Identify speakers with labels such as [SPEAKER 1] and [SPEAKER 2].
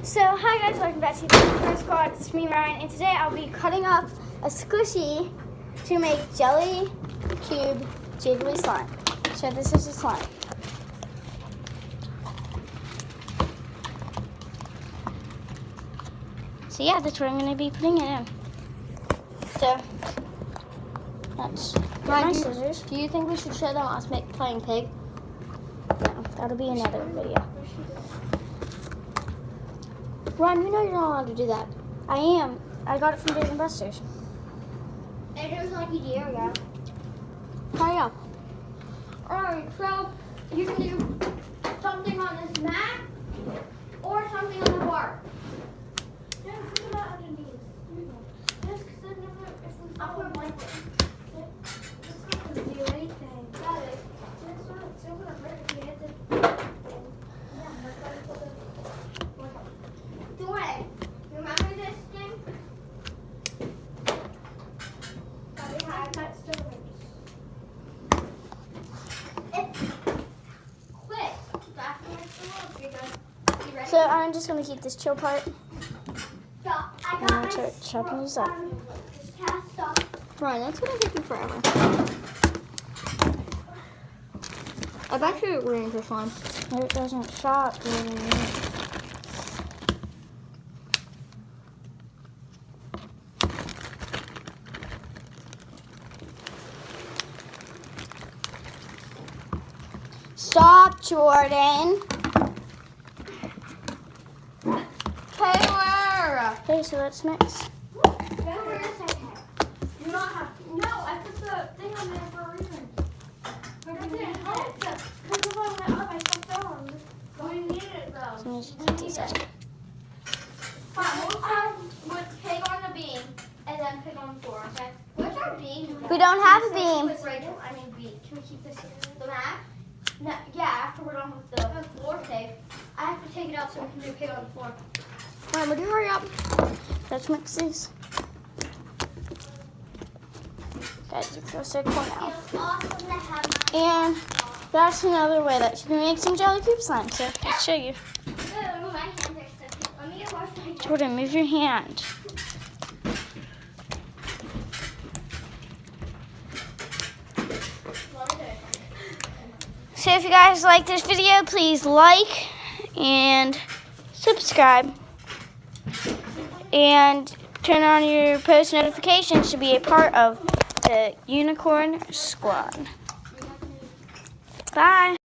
[SPEAKER 1] So, hi guys, welcome back to the First Squad. It's me, Ryan, and today I'll be cutting up a squishy to make jelly cube jiggly slime. So this is the slime. So yeah, that's what I'm going to be putting it in. So, let's get my scissors.
[SPEAKER 2] Do you think we should show them us playing pig?
[SPEAKER 1] No, that'll be another video.
[SPEAKER 2] Ryan, you know you're not allowed to do that.
[SPEAKER 1] I am. I got it from Dave & Buster's.
[SPEAKER 2] It was like a year ago. Hurry up. Alright, so you can do something on this mat or something on the bar.
[SPEAKER 3] Yeah, think about underneath. Yes, because then if we follow blanket, it's not going to do anything. Got it. It's not still going to hurt if you hit the thing. Yeah, that's why we put the blanket.
[SPEAKER 2] Jordan, remember this thing?
[SPEAKER 3] That still hurts.
[SPEAKER 2] Quick. That's when it's a little bigger. You ready?
[SPEAKER 1] So I'm just going to keep this chill part.
[SPEAKER 2] Stop. I
[SPEAKER 1] I'm
[SPEAKER 2] got
[SPEAKER 1] going
[SPEAKER 2] my
[SPEAKER 1] to sharpen this up.
[SPEAKER 2] cast off.
[SPEAKER 1] Ryan, that's going to take you forever.
[SPEAKER 2] I bet you it rains this one.
[SPEAKER 1] It doesn't shop really. Stop, Jordan.
[SPEAKER 2] Taylor!
[SPEAKER 1] Okay, so let's mix.
[SPEAKER 3] You don't have to. No, I put the thing on there for a reason. Because if I went up, I stepped on. We need it though.
[SPEAKER 1] So I'm just keep these up.
[SPEAKER 2] Put pig on the beam and then pig on the floor, okay? What's our beam?
[SPEAKER 1] We don't have a beam.
[SPEAKER 2] With Rachel, I mean beam. Can we keep this here? The mat? No, yeah, after we're done with the floor pig, I have to take it out so we can do pig on the floor.
[SPEAKER 1] Ryan, would you hurry up? Let's mix these. Guys, you feel so cool now.
[SPEAKER 2] It's awesome to have
[SPEAKER 1] And that's another way that you can make some jelly cube slime. So let's show you.
[SPEAKER 2] my hands are sticky. Let me get wash my hands.
[SPEAKER 1] Jordan, move your hand. So if you guys like this video, please like and subscribe. And turn on your post notifications to be a part of the Unicorn Squad. Bye.